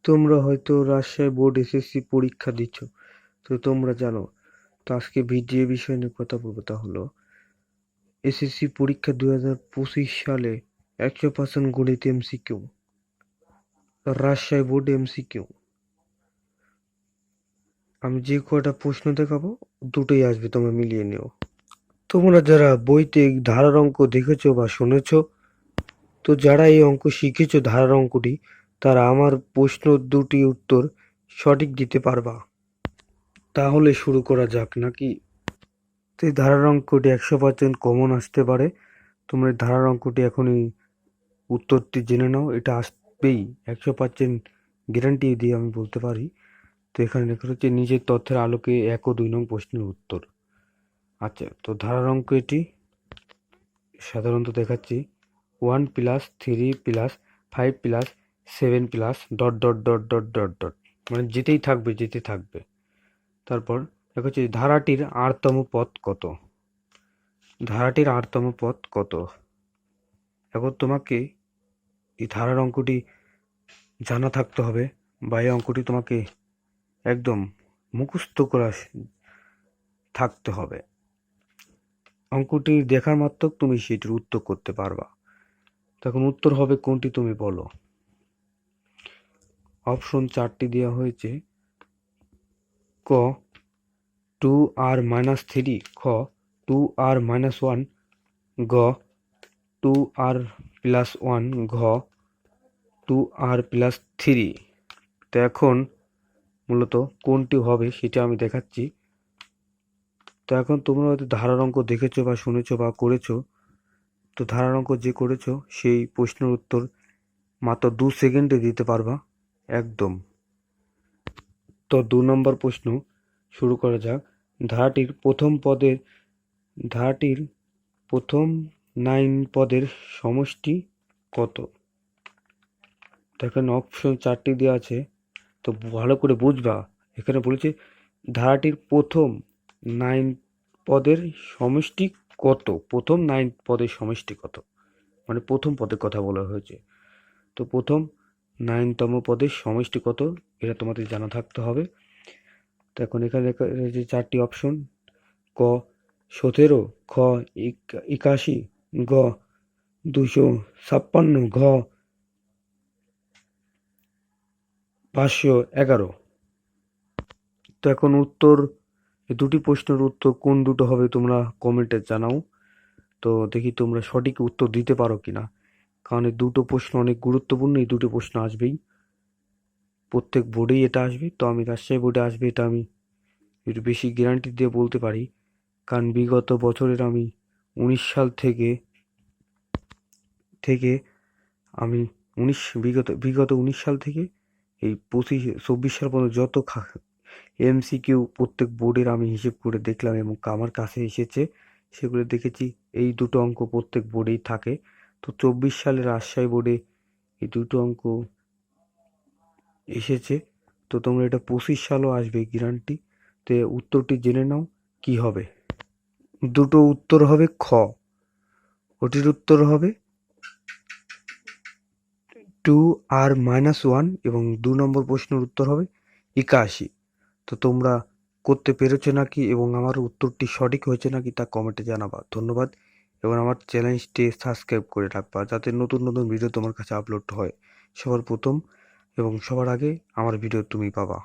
তোমরা হয়তো Rajshahi board SSC পরীক্ষা দিচ্ছ, তো তোমরা জানো। তো আজকে যে বিষয় নিয়ে কথা বলবো তা হলো এসএসসি পরীক্ষা 2025 সালে 100% গণিত এমসিকিউ, রাজশাহী বোর্ড এমসিকিউ। আমি যে কয়টা প্রশ্ন দেখাবো দুটোই আসবে, তোমরা মিলিয়ে নিও। তোমরা যারা বইতে ধারার অঙ্ক দেখেছো বা শুনেছো, তো যারা এই অঙ্ক শিখেছো ধারার অঙ্কটি, তারা আমার প্রশ্ন দুটি উত্তর সঠিক দিতে পারবা। তাহলে শুরু করা যাক নাকি? তো এই ধারার অঙ্কটি 100% কমন আসতে পারে। তোমরা এই ধারার অঙ্কটি এখনই উত্তরটি জেনে নাও, এটা আসবেই 100% গ্যারান্টি দিয়ে আমি বলতে পারি। তো এখানে লেখা হচ্ছে নিজের তথ্যের আলোকে 1 ও 2 নং প্রশ্নের উত্তর। আচ্ছা, তো ধারার অঙ্ক এটি সাধারণত দেখাচ্ছি 1 + 3 + 5 + 7 + dot dot dot dot dot dot, মানে যেতে থাকবে। তারপর দেখা হচ্ছে ধারাটির আরতম পদ কত। ধারাটির আরতম পদ কত? এখন তোমাকে এই ধারার অঙ্কটি জানা থাকতে হবে, বা এই অঙ্কটি তোমাকে একদম মুখস্থ করা থাকতে হবে। অঙ্কটি দেখার মাত্র তুমি সেটির উত্তর করতে পারবা। তখন উত্তর হবে কোনটি তুমি বলো। অপশন 4টি দেওয়া হয়েছে। ক 2r-3, খ 2r-1, গ 2r+1, ঘ 2r+3। তো এখন মূলত কোনটি হবে সেটা আমি দেখাচ্ছি। তো এখন তোমরা হয়তো ধারার অঙ্ক দেখেছো বা শুনেছো বা করেছো। তো ধারার অঙ্ক যে করেছো সেই প্রশ্নের উত্তর মাত্র 2 সেকেন্ডে দিতে পারবা একদম। তো 2 নম্বর প্রশ্ন শুরু করা যাক। ধারাটির প্রথম 9 পদের সমষ্টি কত? দেখেন অপশন 4টি দেওয়া আছে, তো ভালো করে বুঝবা। এখানে বলেছে ধারাটির প্রথম 9 পদের সমষ্টি কত। প্রথম 9 পদের সমষ্টি কত, মানে প্রথম পদের কথা বলা হয়েছে। তো প্রথম 9তম পদের সমষ্টি কত, এটা তোমাদের জানা থাকতে হবে। তো এখন এখানে যে 4টি অপশন, ক 17, খ 81, গ 256, ঘ 511। তো এখন উত্তর, এই দুটি প্রশ্নের উত্তর কোন দুটো হবে তোমরা কমেন্টে জানাও। তো দেখি তোমরা সঠিক উত্তর দিতে পারো কিনা, কারণ এই দুটো প্রশ্ন অনেক গুরুত্বপূর্ণ। এই দুটো প্রশ্ন আসবেই, প্রত্যেক বোর্ডেই এটা আসবে। তো আমি রাজশাহী বোর্ডে আসবে এটা আমি একটু বেশি গ্যারান্টি দিয়ে বলতে পারি, কারণ বিগত বছরের আমি 19 সাল থেকে থেকে আমি বিগত 19 সাল থেকে এই 24 সাল পর্যন্ত যত এমসিকিউ প্রত্যেক বোর্ডের আমি হিসেব করে দেখলাম এবং আমার কাছে এসেছে, সেগুলো দেখেছি এই দুটো অঙ্ক প্রত্যেক বোর্ডেই থাকে। তো 24 সালের রাজশাহী বোর্ডে এই দুটো অঙ্ক এসেছে। তো তোমরা এটা 25 সালও আসবে গ্যারান্টি। তো উত্তরটি জেনে নাও কি হবে। দুটো উত্তর হবে খ, ওটির উত্তর হবে 2r-1, এবং 2 নম্বর প্রশ্নের উত্তর হবে 81। তো তোমরা করতে পেরেছো নাকি এবং আমার উত্তরটি সঠিক হয়েছে নাকি তা কমেন্টে জানাবা। ধন্যবাদ। এবং আমার চ্যানেলটি সাবস্ক্রাইব করে রাখবা, যাতে নতুন নতুন ভিডিও তোমার কাছে আপলোড হয় সবার প্রথম এবং সবার আগে আমার ভিডিও তুমি পাবা।